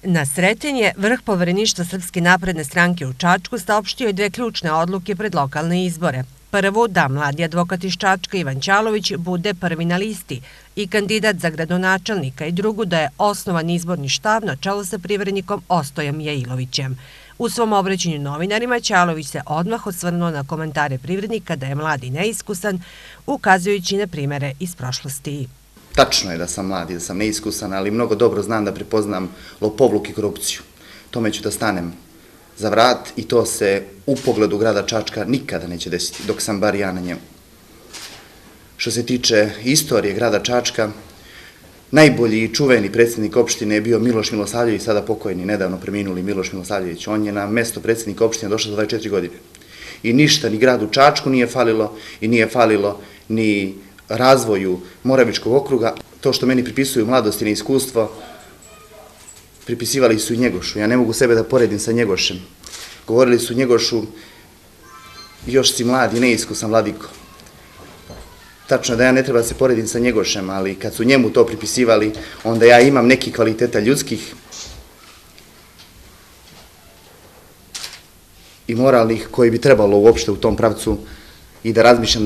Na Sretenje, vrh povereništva Srpske napredne stranke u Čačku saopštio je dve ključne odluke pred lokalne izbore. Prvo, da mladi advokat iz Čačka Ivan Ćalović bude prvi na listi i kandidat za gradonačelnika, i drugo, da je osnovan izborni štab na čelu sa privrednikom Ostojom Jailovićem. U svom obraćanju novinarima Ćalović se odmah osvrnuo na komentare privrednika da je mladi neiskusan, ukazujući na primere iz prošlosti. Tačno je da sam mlad i da sam neiskusan, ali mnogo dobro znam da prepoznam lopovluk i korupciju. Tome ću da stanem za vrat i to se u pogledu grada Čačka nikada neće desiti, dok sam bar ja na njemu. Što se tiče istorije grada Čačka, najbolji i čuveni predsjednik opštine je bio Miloš Milosavljević, sada pokojni, nedavno preminuli Miloš Milosavljević. On je na mesto predsjednika opštine došao za 24 godine. I ništa ni gradu Čačku nije falilo i nije falilo ni razvoju Moravičkog okruga. To što meni pripisuju mladost i neiskustvo, pripisivali su i Njegošu. Ja ne mogu sebe da poredim sa Njegošem. Govorili su Njegošu, još si mlad i neiskusan, vladiko. Tačno je da ja ne treba da se poredim sa Njegošem, ali kad su njemu to pripisivali, onda ja imam nekih kvaliteta ljudskih i moralnih koji bi trebalo uopšte u tom pravcu i da razmišljam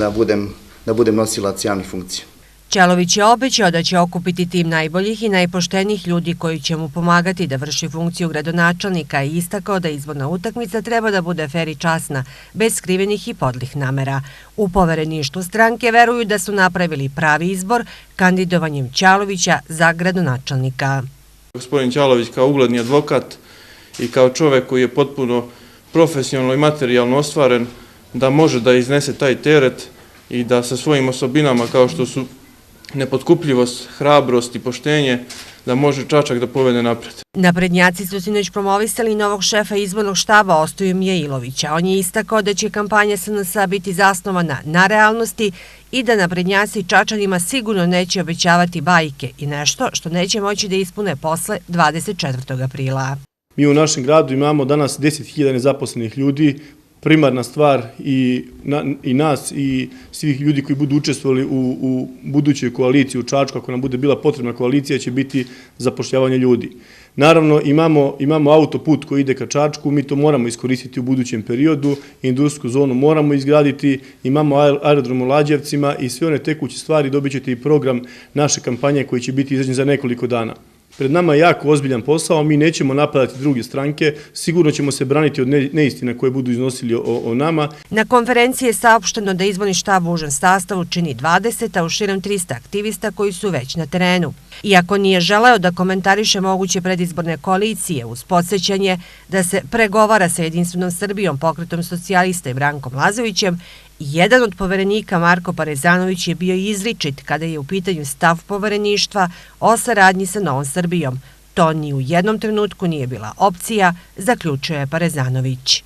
da budem nosilac javnih funkcija. Ćalović je obećao da će okupiti tim najboljih i najpoštenijih ljudi koji će mu pomagati da vrši funkciju gradonačelnika i istakao da izborna utakmica treba da bude fer i časna, bez skrivenih i podlih namera. U povereništvu stranke veruju da su napravili pravi izbor kandidovanjem Ćalovića za gradonačelnika. Gospodin Ćalović kao ugledni advokat i kao čovek koji je potpuno profesionalno i materijalno ostvaren da može da iznese taj teret i da sa svojim osobinama kao što su nepotkupljivost, hrabrost i poštenje, da može Čačak da povede napred. Naprednjaci su sinoć promovisali novog šefa izbornog štaba Ostoju Jailovića. On je istakao da će kampanja SNS biti zasnovana na realnosti i da naprednjaci Čačanima sigurno neće obećavati bajke i nešto što neće moći da ispune posle 24. aprila. Mi u našem gradu imamo danas 10.000 nezaposlenih ljudi. Primarna stvar i nas i svih ljudi koji budu učestvovali u budućoj koaliciji u Čačku, ako nam bude bila potrebna koalicija, će biti zapošljavanje ljudi. Naravno, imamo autoput koji ide ka Čačku, mi to moramo iskoristiti u budućem periodu, industrijsku zonu moramo izgraditi, imamo aerodrom u Lađevcima i sve one tekuće stvari, dobit ćete i program naše kampanje koji će biti izrađen za nekoliko dana. Pred nama je jako ozbiljan posao, mi nećemo napadati druge stranke, sigurno ćemo se braniti od neistina koje budu iznosili o nama. Na konferenciji je saopšteno da izborni štab u užem sastavu čini 20, a u širem 300 aktivista koji su već na terenu. Iako nije želeo da komentariše moguće predizborne koalicije uz podsjećanje da se pregovara sa Jedinstvenom Srbijom, Pokretom socijalista i Brankom Lazovićem, jedan od poverenika, Marko Parezanović, je bio izričit kada je u pitanju stav povereništva o saradnji sa Novom Srbijom. To ni u jednom trenutku nije bila opcija, zaključuje Parezanović.